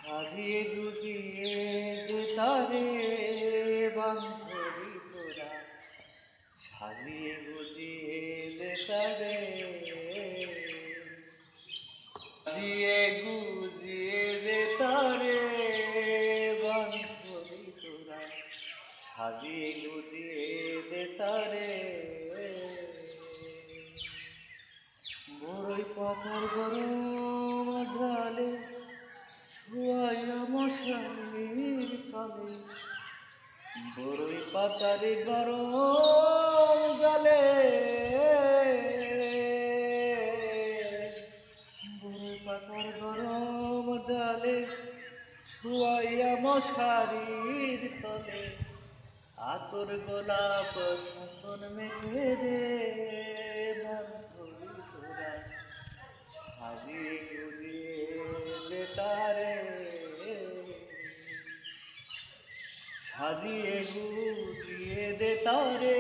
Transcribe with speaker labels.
Speaker 1: সাজিয়ে গুজিয়ে দে তারে বান্ধবী তোরা, সাজিয়ে গুজিয়ে দে তারে, সাজিয়ে গুজিয়ে দে তারে বান্ধবী তোরা, সাজিয়ে গুজিয়ে দে তারে। বড়ই পাতার গরম জালে শুয়াইয়া মশারির তলে, বড়ই পাতার গরম জালে, বড়ই পাতার গরম জালে শুয়াইয়া মশারির তলে, আতর গোলাপ সাতন মেখে দে বান্ধবী তোরা, সাজিয়ে গুজিয়ে দে তারে, সাজিয়ে গুজিয়ে দে তারে।